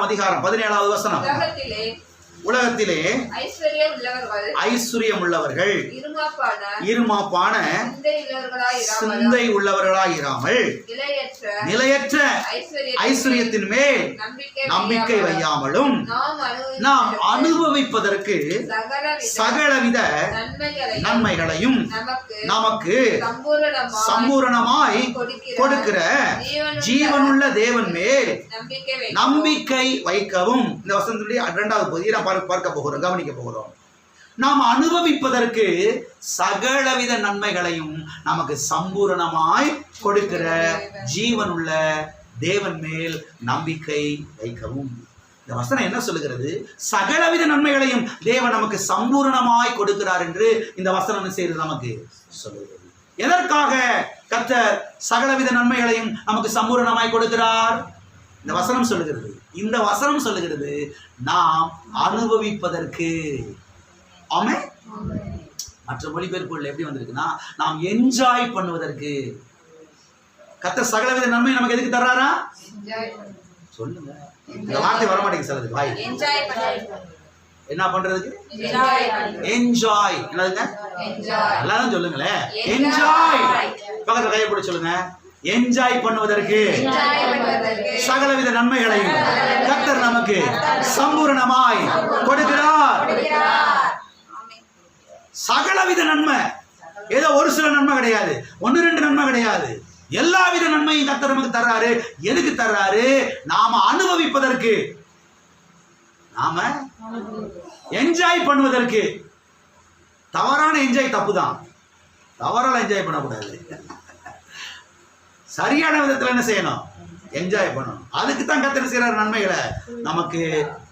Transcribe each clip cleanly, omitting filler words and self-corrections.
அதிகாரம் 17வது வசனம். உலகத்திலே ஐஸ்வர்யம் உள்ளவர்கள் இருமாப்பான சிந்தை உள்ளவர்களாயிராமல் நிலையற்ற ஐஸ்வர்யத்தின் மேல் நம்பிக்கை வையாமலும் நாம் அனுபவிப்பதற்கு சகலவித நன்மைகளையும் நமக்கு சம்பூரணமாய் கொடுக்கிற ஜீவனுள்ள தேவன் மேல் நம்பிக்கை வைக்கவும். இந்த வசனத்துடைய 2வது பகுதியை பார்க்க போகிறோம், கவனிக்க போகிறோம். நாம் அனுபவிப்பதற்கு சகலவித நன்மைகளையும் நமக்கு சம்பூரணமாய் கொடுக்கிற ஜீவனுள்ள தேவன் மேல் நம்பிக்கை வைக்கவும். இந்த வசனம் என்ன சொல்லுகிறது? சகலவித நன்மைகளையும் தேவன் நமக்கு சம்பூரணமாய் கொடுக்கிறார் என்று இந்த வசனம் செய்து நமக்கு சொல்லுகிறது. எதற்காக கர்த்தர் சகலவித நன்மைகளையும் நமக்கு சம்பூரணமாய் கொடுக்கிறார்? இந்த வசனம் சொல்லுகிறது. இந்த வசனம் சொல்லுகிறது நாம் அனுபவிப்பதற்கு. ஆமென். மற்ற மொழிபெயர்ப்புகள் எப்படி வந்திருக்குன்னா நாம் என்ஜாய் பண்ணுவதற்கு. கர்த்தர் சகலவித நன்மை நமக்கு எதுக்கு தர்றாரா? சொல்லுங்க. இந்த வார்த்தை வர மாட்டேங்குது சிலது வாய். என்ன பண்றதுக்கு? என்ஜாய். என்னதுங்க? எல்லாரும் சொல்லுங்களேன். என்ஜாய். பக்கத்துல கையை பிடிச்சு சொல்லுங்க. என்ஜாய் பண்ணுவதற்கு சகலவித நன்மைகளையும் கர்த்தர் நமக்கு சம்பூரணமாய் கொடுக்கிறார். சகலவித நன்மை, ஏதோ ஒரு சில நன்மை கிடையாது, 1-2 நன்மை கிடையாது. எல்லாவித நன்மையும் கர்த்தர் நமக்கு தர்றாரு. எதுக்கு தர்றாரு? நாம அனுபவிப்பதற்கு, நாம என்ஜாய் பண்ணுவதற்கு. தவறான என்ஜாய் தப்பு தான். தவறான என்ஜாய் பண்ணக்கூடாது. சரியான விதத்தில் என்ன செய்யணும்? என்ஜாய் பண்ணணும். அதுக்கு தான் கர்த்தர் செய்கிற நன்மைகளை நமக்கு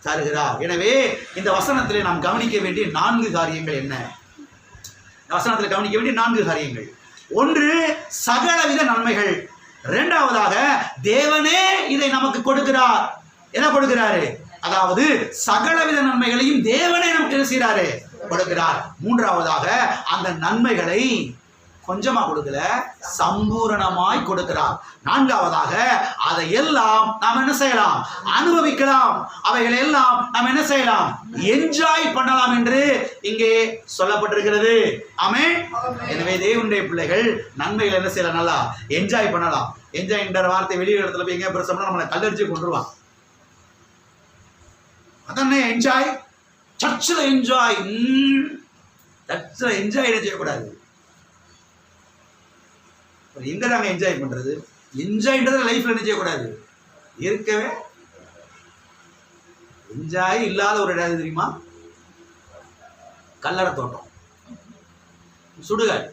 தருகிறார். எனவே இந்த வசனத்திலே நாம் கவனிக்க வேண்டிய 4 காரியங்கள் என்ன? வசனத்தில் கவனிக்க வேண்டிய 4 காரியங்கள். 1, சகலவித நன்மைகள். 2வதாக தேவனே இதை நமக்கு கொடுக்கிறார். என்ன கொடுக்கிறாரு? அதாவது சகலவித நன்மைகளையும் தேவனே நமக்கு என்ன செய்கிறாரு? கொடுக்கிறார். 3வதாக அந்த நன்மைகளை கொஞ்சமா கொடுக்கல, சம்பூரணமாய் கொடுக்கிறார். 4வதாக அதை எல்லாம் நாம் என்ன செய்யலாம்? அனுபவிக்கலாம். அவைகளை எல்லாம் நாம் என்ன செய்யலாம்? என்ஜாய் பண்ணலாம் என்று இங்கே சொல்லப்பட்டிருக்கிறது. ஆமென். எனவே தேவனுடைய பிள்ளைகள் நன்மைகளை என்ன செய்யலாம்? நல்லா என்ஜாய் பண்ணலாம். என்ஜாய் என்ற வார்த்தை வெளியே இடத்துல போய் எங்க பேசணும்னா நம்மளை கல்லடிச்சு கொண்டுருவான். அதானே என்ஜாய். சர்ச்சில் என்ஜாய். சர்ச்சில் என்ஜாய் என்ன செய்யக்கூடாது? எங்க நாங்க என்ஜாய் பண்றது? என்ஜாய்ன்றத லைஃப்ல என்ன செய்யக்கூடாது? இருக்கவே. என்ஜாய் இல்லாத ஒரு இடம் தெரியுமா? கல்லறை தோட்டம், சுடுகாடு.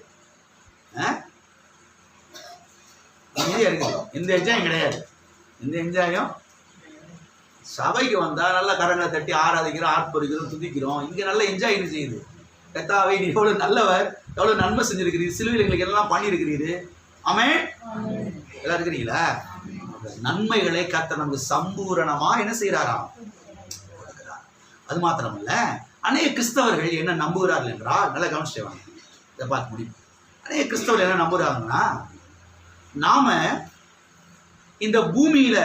எந்த என்ஜாயும் கிடையாது. எந்த என்ஜாயும். சபைக்கு வந்தா நல்லா கரங்களை தட்டி ஆராதிக்கிறோம், ஆர்ப்பரிக்கிறோம், துதிக்கிறோம். இங்க நல்ல என்ஜாய் என்ன செய்யுது? கர்த்தாவே நீ எவ்வளவு நல்லவர், எவ்வளவு நன்மை செஞ்சிருக்கிறீர், சிலுவையில் எங்களுக்கு எல்லாம் பண்ணியிருக்கிறீரு. ஆமென். எல்லாம் இருக்கிறீங்களா? நன்மைகளை கர்த்தர் நமக்கு சம்பூரணமா என்ன செய்யறாராம்? அது மாத்திரமல்ல, அநேக கிறிஸ்தவர்கள் என்ன நம்புகிறார்கள் என்றால், நல்லா கவனிச்சு வாங்க, இதை பார்க்க முடியும். அநேக கிறிஸ்தவர்கள் என்ன நம்புகிறாங்கன்னா, நாம இந்த பூமியில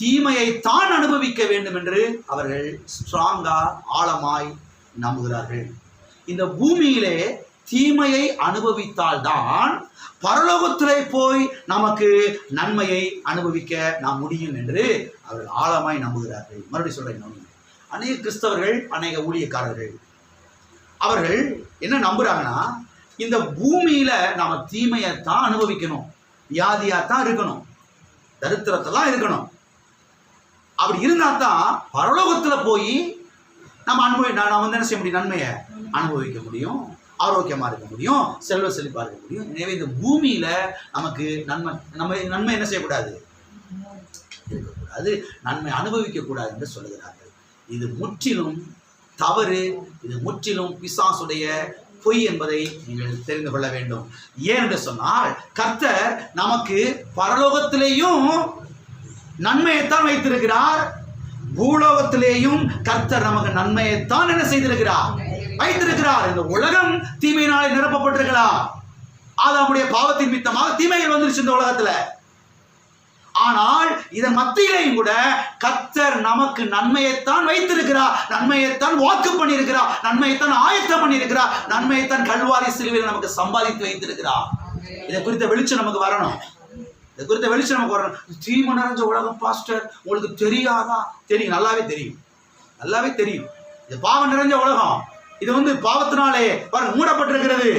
தீமையை தான் அனுபவிக்க வேண்டும் என்று அவர்கள் ஸ்ட்ராங்கா ஆழமாய் நம்புகிறார்கள். இந்த பூமியிலே தீமையை அனுபவித்தால்தான் பரலோகத்திலே போய் நமக்கு நன்மையை அனுபவிக்க நாம் முடியும் என்று அவர்கள் ஆழமாய் நம்புகிறார்கள். மறுபடியும் சொல்றேன், அநேக கிறிஸ்தவர்கள், அநேக ஊழியக்காரர்கள் அவர்கள் என்ன நம்புறாங்கன்னா, இந்த பூமியில நாம தீமையைத்தான் அனுபவிக்கணும், வியாதியாத்தான் இருக்கணும், தரித்திரத்தான் இருக்கணும். அப்படி இருந்தா தான் பரலோகத்துல போய் நம்ம நான் என்ன செய்ய முடியும்? நன்மையை அனுபவிக்க முடியும், ஆரோக்கியமா இருக்க முடியும், செல்வ செழிப்பா இருக்க முடியும். எனவே இந்த பூமியில நமக்கு நன்மை என்ன செய்யக்கூடாது? இருக்கக்கூடாது, நன்மை அனுபவிக்க கூடாது என்று சொல்லுகிறார்கள். இது முற்றிலும் தவறு. இது முற்றிலும் பிசாசுடைய பொய் என்பதை நீங்கள் தெரிந்து கொள்ள வேண்டும். ஏனென்று சொன்னால், கர்த்தர் நமக்கு பரலோகத்திலேயும் நன்மையைத்தான் வைத்திருக்கிறார், பூலோகத்திலேயும் கர்த்தர் நமக்கு நன்மையைத்தான் என்ன செய்திருக்கிறார்? வைத்திருக்கிறார். இந்த உலகம் தீமையினாலே நிரப்பப்பட்டிருக்கலாம். ஆதாமுடைய பாவத்தின் நிமித்தமாக தீமைகள் வந்துருச்சு இந்த உலகத்துல. ஆனால் இதன் மத்தியிலையும் கூட கர்த்தர் நமக்கு நன்மையைத்தான் வைத்திருக்கிறார், நன்மையைத்தான் வாக்கு பண்ணியிருக்கிறார், நன்மையைத்தான் ஆயத்தம் பண்ணியிருக்கிறார், நன்மையைத்தான் கல்வாரி சிலுவையில் நமக்கு சம்பாதித்து வைத்திருக்கிறார். இதை குறித்த வெளிச்சம் நமக்கு வரணும். இதை குறித்த வெளிச்சம் நமக்கு வரணும். தீமை நிறைஞ்ச உலகம் பாஸ்டர், உங்களுக்கு தெரியாதா? தெரியும், நல்லாவே தெரியும், நல்லாவே தெரியும். இது பாவம் நிறைஞ்ச உலகம். இது பாவத்தினாலே மூடப்பட்டிருக்கிறது.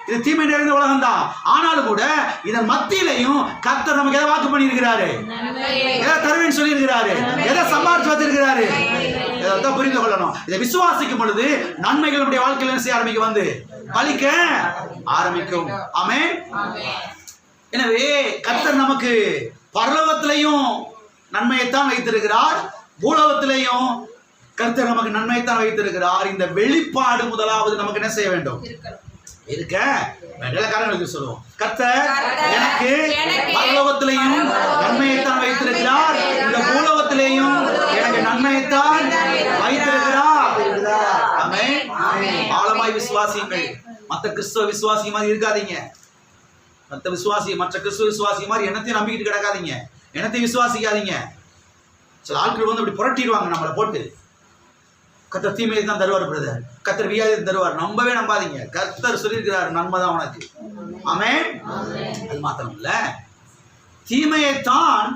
இது தீமை நிறைந்த உலகம் தான். ஆனாலும் கூட இதன் மத்தியிலையும் கர்த்தர் நமக்கு எதை வாக்கு பண்ணியிருக்கிறாரு, எதை தருவேன்னு சொல்லி இருக்கிறாரு, எதை சம்பாதிச்சு வச்சிருக்கிறாரு. இதைத்தான் புரிந்து கொள்ளணும். இதை விசுவாசிக்கும் பொழுது நன்மைகள் நம்முடைய வாழ்க்கையில் என்ன செய்ய ஆரம்பிக்கும், பலிக்க ஆரம்பிக்கும். ஆமென். எனவே கர்த்தர் நமக்கு பரலோகத்திலையும் நன்மையைத்தான் வைத்திருக்கிறார், பூலோகத்திலையும் கர்த்தர் நமக்கு நன்மையைத்தான் வைத்திருக்கிறார். இந்த வெளிப்பாடு முதலாவது நமக்கு என்ன செய்ய வேண்டும், இருக்க வேண்டிய சொல்லுவோம். கர்த்தர் எனக்கு பரலோகத்திலையும் நன்மையைத்தான் வைத்திருக்கிறார், இந்த பூலோகத்திலேயும் எனக்கு நன்மையைத்தான் வைத்திருக்கிறார். ஆமென். ஆழமாய் விசுவாசியுங்கள். மற்ற கிறிஸ்துவ விசுவாசி மாதிரி இருக்காதீங்க. மற்ற கிறிஸ்துவ விசுவாசி மாதிரி என்னத்தையும் நம்பிக்கிட்டு கிடக்காதீங்க, என்னத்தையும் விசுவாசிக்காதீங்க. சில ஆட்கள் அப்படி புரட்டிடுவாங்க நம்மளை போட்டு. கர்த்தர் தீமையை தான் தருவார் பிரதர், கர்த்தர் வியாதியை தருவார். நம்பவே நம்பாதீங்க. கர்த்தர் சொல்லியிருக்கிறார், நன்மை தான் உனக்கு. ஆமென். அது மாத்திரம் இல்ல, தீமையைத்தான்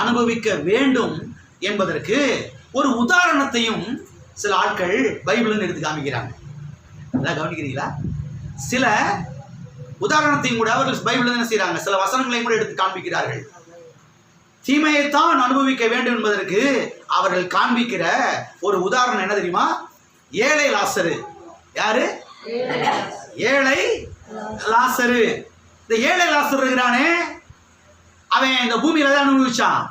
அனுபவிக்க வேண்டும் என்பதற்கு ஒரு உதாரணத்தையும் சில ஆட்கள் பைபிள்னு எடுத்து காமிக்கிறாங்க. அதான் கவனிக்கிறீங்களா? சில உதாரணத்தையும் கூட அவர்கள் பைபிள் என்ன செய்யறாங்க, சில வசனங்களையும் கூட எடுத்து காண்பிக்கிறார்கள். தீமையைத்தான் அனுபவிக்க வேண்டும் என்பதற்கு அவர்கள் காண்பிக்கிற ஒரு உதாரணம் என்ன தெரியுமா? ஏழை லாசரு. யாரு? ஏழை லாசரு. இந்த ஏழை லாசரு இருக்கிறானே, அவன் இந்த பூமியில தான் அனுபவிச்சான்,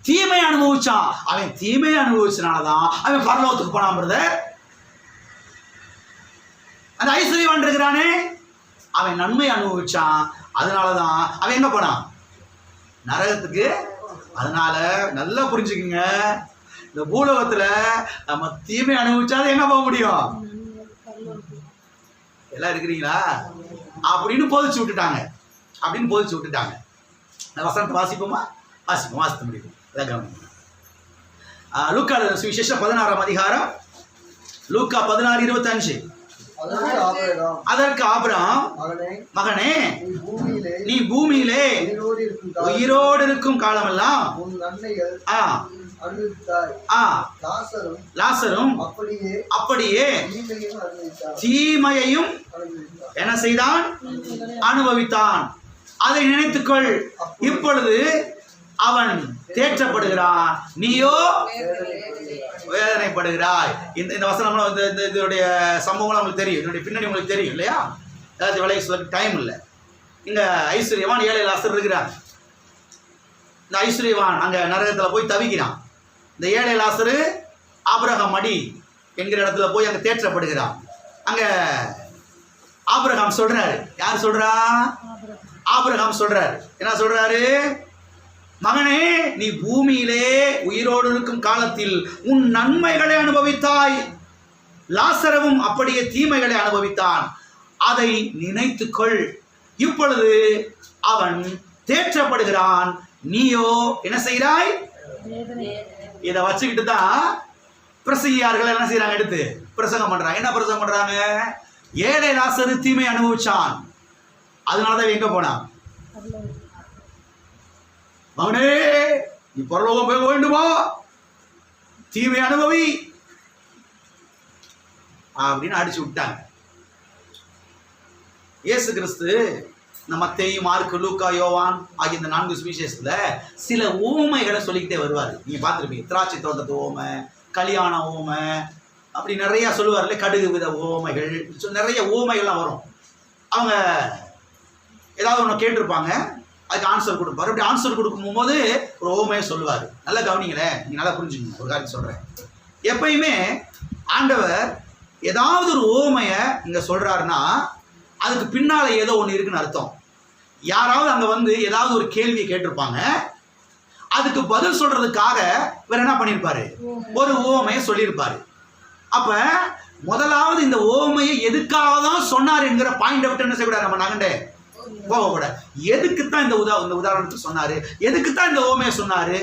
தீமை அனுபவிச்சான். அவன் தீமை அனுபவிச்சனாலதான் அவன் பரலோகத்துக்கு போனான் பிரதர். அந்த ஐஸ்வர்யவான் இருக்கிறானே, அவன் நன்மை அனுபவிச்சான், அதனாலதான் அவன் எங்க போனான், நரகத்துக்கு. அதனால நல்லா புரிஞ்சுக்குங்க, இந்த பூலோகத்துல நம்ம தீமை அனுபவிச்சாலும் எங்க போக முடியும், எல்லாம் இருக்கிறீங்களா அப்படின்னு போதிச்சு விட்டுட்டாங்க. இந்த வசனத்தை வாசிப்போமா? வாசித்து முடியும். லூக்கா சுவிசேஷம் 16ஆம் அதிகாரம், லூக்கா 16:25. அதற்கு ஆபிரகாம், மகனே, நீ பூமியிலே உயிரோடு இருக்கும் காலமெல்லாம் லாசரும் அப்படியே தீமையையும் என்ன செய்தான், அனுபவித்தான். அதை நினைத்துக்கொள். இப்பொழுது அவன் தேற்றப்படுகிறான், நீயோ வேதனைப்படுகிறாய். இந்த வசனம் இதனுடைய சம்பவம் உங்களுக்கு தெரியும், இதனுடைய பின்னணி உங்களுக்கு தெரியும் இல்லையா? ஏதாச்சும் விலைக்கு சொல்ல டைம் இல்லை. இங்க ஐஸ்வர்யவான் ஏழை லாசர் இருக்கிறான். இந்த ஐஸ்வர்யவான் அங்க நரகத்துல போய் தவிக்கிறான். இந்த ஏழை லாசரு ஆபிரகாம் மடி என்கிற இடத்துல போய் அங்க தேற்றப்படுகிறான். அங்க ஆபிரகாம் சொல்றாரு. யார் சொல்றா? ஆபிரகாம் சொல்றாரு. என்ன சொல்றாரு? மகனே, நீ பூமியிலே உயிரோடு இருக்கும் காலத்தில் உன் நன்மைகளை அனுபவித்தாய், லாசரவும் அப்படியே தீமைகளை அனுபவித்தான். அதை நினைத்துக்கொள். இப்பொழுது அவன் தேற்றப்படுகிறான், நீயோ என்ன செய்கிறாய்? இதை வச்சுக்கிட்டு தான் பிரசங்கியார்கள் என்ன செய்யறாங்க, எடுத்து பிரசங்கம் பண்றாங்க. என்ன பிரசங்கம் பண்றாங்க? ஏழை லாசரு தீமை அனுபவிச்சான், அதனாலதான் எங்க போனான். மகனே, நீ பரலோகம் போக வேண்டுமா, தீமை அனுபவி அப்படின்னு அடிச்சு விட்டாங்க. இயேசு கிறிஸ்து இந்த மத்தேயு, மார்க்கு, லூக்கா, யோவான் ஆகிய இந்த 4 சுவிசேஷத்துல சில ஊமைகளை சொல்லிக்கிட்டே வருவார். நீங்க பார்த்துருப்பீங்க. திராட்சை தோட்டத்து ஓமை, கல்யாண ஓமை, அப்படி நிறைய சொல்லுவார்ல, கடுகு வித ஓமைகள், நிறைய ஊமைகள்லாம் வரும். அவங்க ஏதாவது ஒன்று கேட்டிருப்பாங்க, அதுக்கு ஆன்சர் கொடுப்பாரு. அப்படி ஆன்சர் கொடுக்கும் போது ஒரு ஓமையை சொல்லுவார். நல்லா கவனிங்களேன், நீங்கள் நல்லா புரிஞ்சுக்கணும். ஒரு காரியம் சொல்கிறேன். எப்பயுமே ஆண்டவர் ஏதாவது ஒரு ஓமையை இங்கே சொல்கிறாருன்னா அதுக்கு பின்னால் ஏதோ ஒன்று இருக்குன்னு அர்த்தம். யாராவது அங்கே ஏதாவது ஒரு கேள்வியை கேட்டிருப்பாங்க, அதுக்கு பதில் சொல்கிறதுக்காக வேற என்ன பண்ணியிருப்பாரு, ஒரு ஓமையை சொல்லியிருப்பாரு. அப்போ முதலாவது இந்த ஓமையை எதுக்காக தான் சொன்னார் என்கிற பாயிண்ட் விட்டு என்ன செய்யக்கூடாது, நம்ம நகண்டே போகக்கூடாது. எதுக்குத்தான் இந்த உதாரணத்துக்கு சொன்னாரு? எதுக்குத்தான் இந்த ஓமையை சொன்னாரு?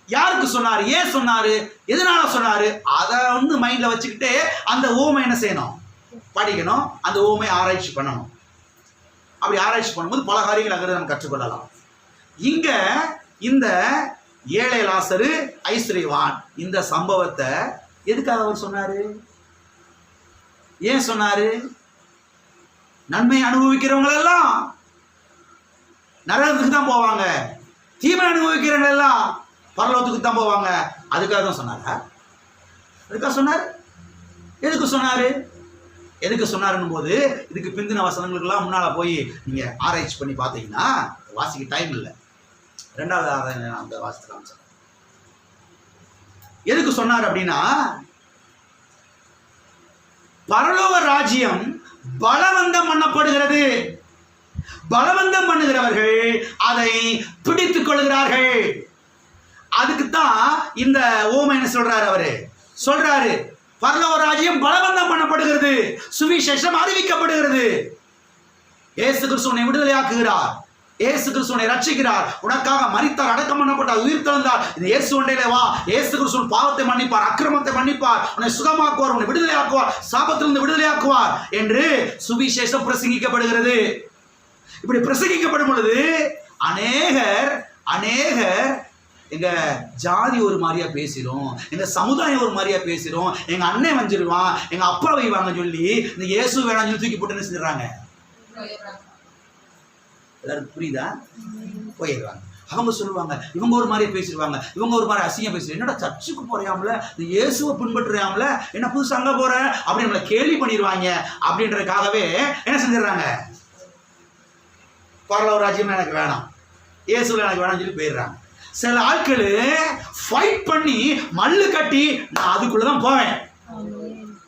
யாருக்கு சொன்னாரு? ஏன் சொன்னாரு? எதனால சொன்னாரு? அதை மைண்ட்ல வச்சுக்கிட்டே அந்த ஓமை என்ன செய்யணும்? படிக்கணும். அந்த ஓமை ஆராய்ச்சி பண்ணணும். அப்படி ஆராய்ச்சி பண்ணும்போது பல காரியங்கள் அங்கே நம்ம கற்றுக்கொள்ளலாம். இங்க இந்த ஏழை லாசரு ஐஸ்வர்யவான் இந்த சம்பவத்தை எதுக்காக அவர் சொன்னாரு? ஏன் சொன்னாரு? நன்மை அனுபவிக்கிறவங்க எல்லாம் நரகத்துக்கு தான் போவாங்க, தீமை அனுபவிக்கிறவங்க எல்லாம் பரலோகத்துக்கு தான் போவாங்க. அதுக்காக தான் சொன்னாரா? அதுக்காக சொன்னார். எதுக்கு சொன்னாரு? எதுக்கு சொன்னாருன்னு போது இதுக்கு பிந்தின வசனங்களுக்கெல்லாம் முன்னால போய் நீங்க ஆராய்ச்சி பண்ணி பார்த்தீங்கன்னா வாசிக்க டைம் இல்லை. ரெண்டாவது ஆராய்ச்சி அந்த வாசிக்கலாம் சொன்னேன். எதுக்கு சொன்னார் அப்படின்னா, பரலோக ராஜ்யம் பலவந்தம் பண்ணப்படுகிறது. பலவந்தம் பண்ணுகிறவர்கள் அதை பிடித்துக் கொள்கிறார்கள். அதுக்குத்தான் இந்த ஓமை என்ன சொல்றாரு? அவரு சொல்றாரு, பரலோக ராஜ்யம் பலவந்தம் பண்ணப்படுகிறது, சுவிசேஷம் அறிவிக்கப்படுகிறது. இயேசு கிறிஸ்து உன்னை விடுதலையாக்குகிறார், இயேசு கிறிஸ்து உன்னை ரட்சிக்கிறார், உனக்காக மரித்தார், அடக்கம் பண்ணப்பட்டார், உயிர் தெழுந்தார். இந்த இயேசு ஒன்றையிலே வா, இயேசு கிறிஸ்து பாவத்தை மன்னிப்பார், அக்கிரமத்தை மன்னிப்பார், உன்னை சுகமாக்குவார், உன்னை விடுதலையாக்குவார், சாபத்திலிருந்து விடுதலையாக்குவார் என்று சுவிசேஷம் பிரசங்கிக்கப்படுகிறது. இப்படி பிரசங்கிக்கப்படும் பொழுது அநேகர் எங்க ஜாதி ஒரு மாதிரியா பேசிடும், எங்க சமுதாயம் ஒரு மாதிரியா பேசிடும், எங்க அண்ணன் வஞ்சிருவான், எங்க அப்பா வைவாங்க சொல்லி இந்த இயேசு வேணாம் சொல்லி தூக்கி போட்டு செஞ்சிடறாங்க. எல்லாரும் புரியுதா? போயிடுவாங்க. அவங்க சொல்லுவாங்க, இவங்க ஒரு மாதிரியே பேசிடுவாங்க, இவங்க ஒரு மாதிரி அசிங்கம் பேசுவாங்க. என்னடா சர்ச்சுக்கு போறியாமல, இந்த இயேசுவை பின்பற்றுறாமல, என்ன புதுசு அங்க போற அப்படின்னு நம்மளை கேள்வி பண்ணிடுவாங்க. அப்படின்றதுக்காகவே என்ன செஞ்சிடறாங்க? பரலோக ராஜ்யம் எனக்கு வேணாம், இயேசுல எனக்கு வேணாம் சொல்லி போயிடுறாங்க. சில ஆட்கள் ஃபைட் பண்ணி மல்லு கட்டி நான் அதுக்குள்ளதான் போவேன்,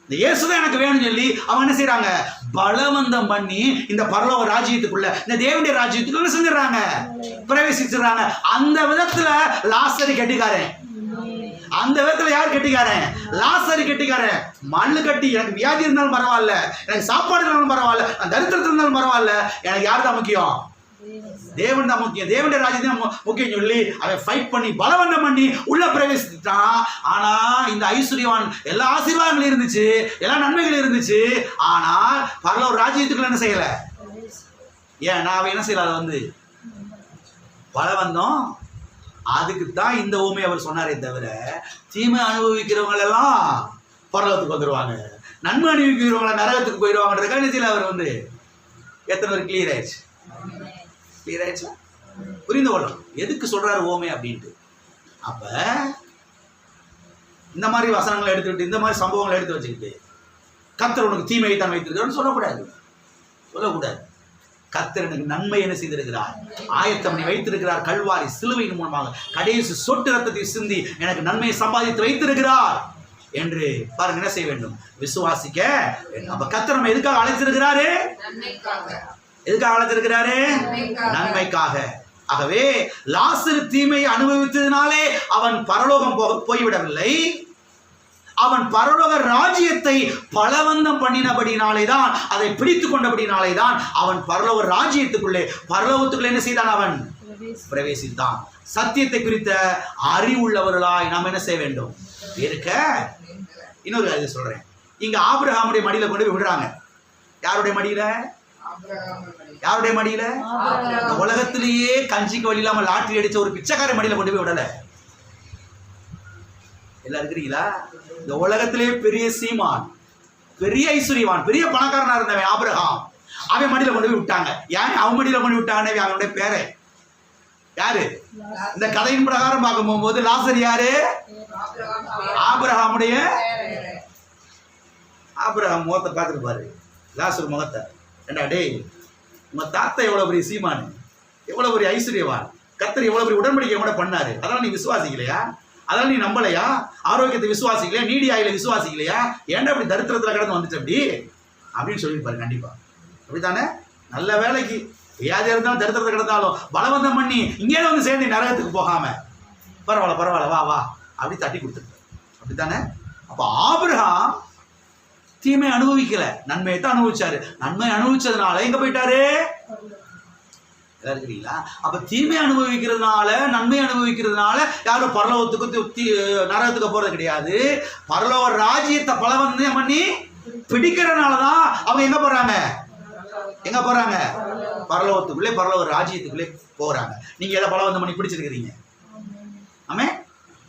இந்த இயேசுதான் எனக்கு வேணும்னு சொல்லி அவங்க என்ன செய்யறாங்க? பலவந்தம் பண்ணி இந்த பரலோக ராஜ்யத்துக்குள்ள, இந்த தேவனுடைய ராஜ்யத்துக்குள்ள செஞ்சிடறாங்க, பிரவேசிச்சிடறாங்க. அந்த விதத்துல லாசரு கெட்டிக்காரன். அந்த விதத்துல யார் கெட்டிக்காரன்? லாசரு கெட்டிக்காரன். மல்லு கட்டி எனக்கு வியாதி இருந்தாலும் பரவாயில்ல, எனக்கு சாப்பாடு இருந்தாலும் பரவாயில்ல, நான் தரித்திரத்தில் இருந்தாலும் பரவாயில்ல, எனக்கு யார் தான் முக்கியம்? தேவன் தான் முக்கியம், தேவனுடைய ராஜ்யம் முக்கியம் சொல்லி அவன் ஃபைட் பண்ணி பலவந்தம் பண்ணி உள்ள பிரவேசித்தான். ஆனா இந்த ஐஸ்வர்யவான் எல்லா ஆசீர்வாதங்களும் இருந்துச்சு, எல்லா நன்மைகளும் இருந்துச்சு. ஆனால் பரலோக ராஜ்யத்துக்குள்ள என்ன செய்யல? ஏன் அவன் என்ன செய்யல? அதை பலவந்தம். அதுக்கு தான் இந்த ஊமை அவர் சொன்னாரே தவிர, தீமை அனுபவிக்கிறவங்க எல்லாம் பரலோகத்துக்கு வந்துருவாங்க, நன்மை அனுபவிக்கிறவங்கள நரகத்துக்கு போயிடுவாங்கன்ற கணிச்சியில் அவர் எத்தனை பேர் கிளியர் ஆயிடுச்சு? கிளியர் ஆயிடுச்சா? புரிந்து கொள்ளணும் எதுக்கு சொல்றாரு ஓமை அப்படின்ட்டு. அப்ப இந்த மாதிரி வசனங்களை எடுத்துக்கிட்டு, இந்த மாதிரி சம்பவங்களை எடுத்து வச்சுக்கிட்டு கர்த்தர் உனக்கு தீமையை தான் வைத்திருக்கிறான்னு சொல்லக்கூடாது. கர்த்தர் எனக்கு நன்மை என்ன செய்திருக்கிறார்? ஆயத்தம் பண்ணி வைத்திருக்கிறார். கல்வாரி சிலுவையின் மூலமாக கடைசி சொட்டு ரத்தத்தை சிந்தி எனக்கு நன்மையை சம்பாதித்து வைத்திருக்கிறார் என்று பாருங்க. என்ன செய்ய வேண்டும்? விசுவாசிக்க வேண்டும். அப்ப கர்த்தர் நம்ம எதுக்காக அழைத்திருக்கிறாரு? எதுக்காக அழைத்திருக்கிறாரு? நன்மைக்காக. ஆகவே லாசரு தீமையை அனுபவித்ததினாலே அவன் பரலோகம் போய்விடவில்லை, அவன் பரலோக ராஜ்யத்தை பலவந்தம் பண்ணினபடினாலே தான், அதை பிடித்து கொண்டபடினாலே தான் அவன் பரலோக ராஜ்யத்துக்குள்ளே, பரலோகத்துக்குள்ளே என்ன செய்தான்? அவன் பிரவேசித்தான். சத்தியத்தை குறித்த அறிவுள்ளவர்களாய் நாம் என்ன செய்ய வேண்டும்? இருக்க. இன்னொரு காரியத்தை சொல்றேன். இங்க ஆபிரகாமுடைய மடியில கொண்டு போய் விடுறாங்க. யாருடைய மடியில? யாருடைய மடியில? உலகத்திலேயே கஞ்சிக்கு வழி இல்லாம லாட்டரி அடிச்ச ஒரு பிச்சைக்கார மடியில கொண்டு போய் விடல. எல்லாம் இருக்கிறீங்களா? இந்த உலகத்திலேயே பெரிய சீமான், பெரிய ஐஸ்வர்யவான், பெரிய பணக்காரனா இருந்தவன் ஆபிரகாம், அவன் மடியில கொண்டு போய் விட்டாங்க. ஏன் அவன் மடியில கொண்டு விட்டாங்க? அவனுடைய பேரை யாரு? இந்த கதையின் பிரகாரம் பார்க்கும் போகும்போது லாசர் யாரு? ஆபிரகாமுடைய. ஆபிரகாம் முகத்தை பார்த்துட்டு லாசர் முகத்தை. ஏண்டா டேய், உங்க தாத்தா எவ்வளவு பெரிய சீமானு, எவ்வளவு பெரிய ஐஸ்வர்யவான், கர்த்தர் எவ்வளவு பெரிய உடன்படிக்கை கூட பண்ணாரு, அதெல்லாம் நீ விசுவாசிக்கலையா? அதெல்லாம் நீ நம்பலையா? ஆரோக்கியத்தை விசுவாசிக்கலையா? நீடி ஆயில விசுவாசிக்கலையா? ஏன்டா அப்படி தரித்திரத்துல கடந்து வந்துச்சு அப்படி அப்படின்னு சொல்லியிருப்பாரு. கண்டிப்பா அப்படித்தானே? நல்ல வேலைக்கு வியாதியா இருந்தாலும் தரித்திரத்தை கிடந்தாலும் பலவந்தம் பண்ணி இங்கே வந்து சேர்ந்து நரகத்துக்கு போகாம பரவாயில்ல வா வா அப்படி தட்டி கொடுத்துருப்பாரு. அப்படித்தானே? அப்ப ஆபிரகாம் தீமை அனுபவிக்கல, நன்மையை தான் அனுபவிச்சாரு. நன்மை அனுபவிச்சதுனால எங்க போயிட்டாரு? இருக்கிறீங்களா? அப்ப தீமை அனுபவிக்கிறதுனால நன்மை அனுபவிக்கிறதுனால யாரும் பரலோகத்துக்கு நரகத்துக்கு போறது கிடையாது. பரலோக ராஜ்யத்தை பலவந்தம் பண்ணி பிடிக்கிறதுனாலதான் அவங்க எங்க போறாங்க? எங்க போறாங்க? பரலோகத்துக்குள்ளே, பரலோக ராஜ்யத்துக்குள்ளே போறாங்க. நீங்க எதை பலவந்தம் பண்ணி பிடிச்சிருக்கிறீங்க? ஆமே,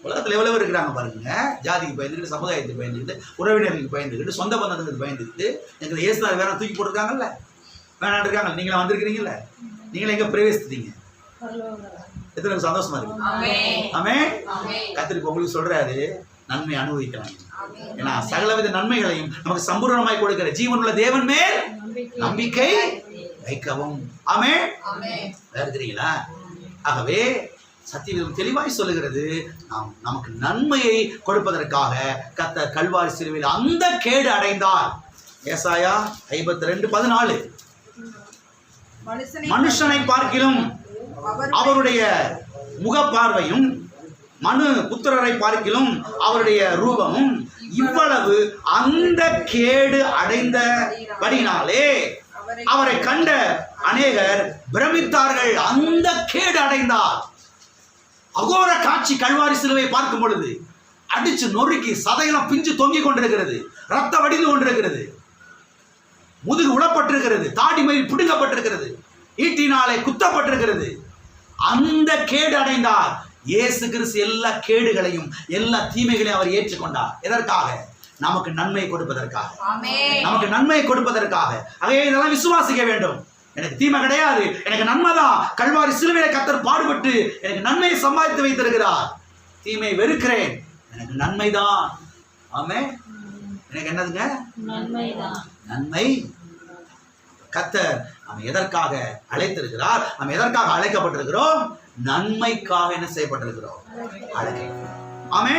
உலகத்துல எவ்வளவு இருக்கிறாங்க பாருங்க. ஜாதிக்கு பயந்துக்கிட்டு, சமுதாயத்துக்கு பயந்துக்கிட்டு, உறவினர்களுக்கு பயந்துக்கிட்டு, சொந்த பந்தத்துக்கு பயந்துக்கிட்டு, எங்களை இயேசுநாதர் வேணா தூக்கி போட்டுருக்காங்கல்ல, வேணான் இருக்காங்க. நீங்களா வந்திருக்கிறீங்கல்ல, நீங்களே எங்க பிரவேசித்தீங்க? எத்தனை சந்தோஷமா இருக்கு. ஆமே, கர்த்தர் உங்களுக்கு சொல்றாரு, நன்மை அனுபவிக்கலாம். ஏன்னா சகலவித நன்மைகளையும் நமக்கு சம்பூர்ணமாய் கொடுக்கிற ஜீவனுள்ள தேவன் மேல் நம்பிக்கை வைக்கவும். ஆமே, இருக்கிறீங்களா? ஆகவே சத்தியம் தெளிவாய் சொல்லுகிறது, நமக்கு நன்மையை கொடுப்பதற்காக கர்த்தர் கல்வாரி சிலுவையில் அந்த கேடு அடைந்தார். ஏசாயா 52:14 மனுஷனை பார்க்கிலும் அவருடைய முகப்பார்வையும் மனு புத்திரரை பார்க்கிலும் அவருடைய ரூபமும் இவ்வளவு அந்த கேடு அடைந்தபடினாலே அவரை கண்ட அநேகர் பிரமித்தார்கள். அந்த கேடு அடைந்தார். அகோர காட்சி கல்வாரி சிலுவை பார்க்கும் பொழுது அடிச்சு நொறுக்கி சதையெல்லாம் பிஞ்சு தொங்கிக் கொண்டிருக்கிறது, ரத்தம் வடிந்து கொண்டிருக்கிறது, முதுகு உளப்பட்டிருக்கிறது, தாடி மயிர் பிடுங்கப்பட்டிருக்கிறது, ஈட்டினாலே குத்தப்பட்டிருக்கிறது. அந்த கேடு அடைந்தார். இயேசு கிறிஸ்து எல்லா கேடுகளையும் எல்லா தீமைகளையும் அவர் ஏற்றுக்கொண்டார். எதற்காக? நமக்கு நன்மை கொடுப்பதற்காக, நமக்கு நன்மை கொடுப்பதற்காக. ஆகவே இதெல்லாம் விசுவாசிக்க வேண்டும். எனக்கு தீமை கிடையாது, எனக்கு நன்மைதான். கல்வாரி சிலுவையில கர்த்தர் பாடுபட்டு எனக்கு நன்மையை சம்பாதித்து வைத்திருக்கிறார். தீமை வெறுக்கிறேன், எனக்கு நன்மைதான். ஆமே, எனக்கு என்னதுங்க? நன்மை. கர்த்தர் நம்ம எதற்காக அழைத்திருக்கிறார்? நம்ம எதற்காக அழைக்கப்பட்டிருக்கிறோம்? நன்மைக்காக என்ன செய்யப்பட்டிருக்கிறோம்? அழைக்க. ஆமே.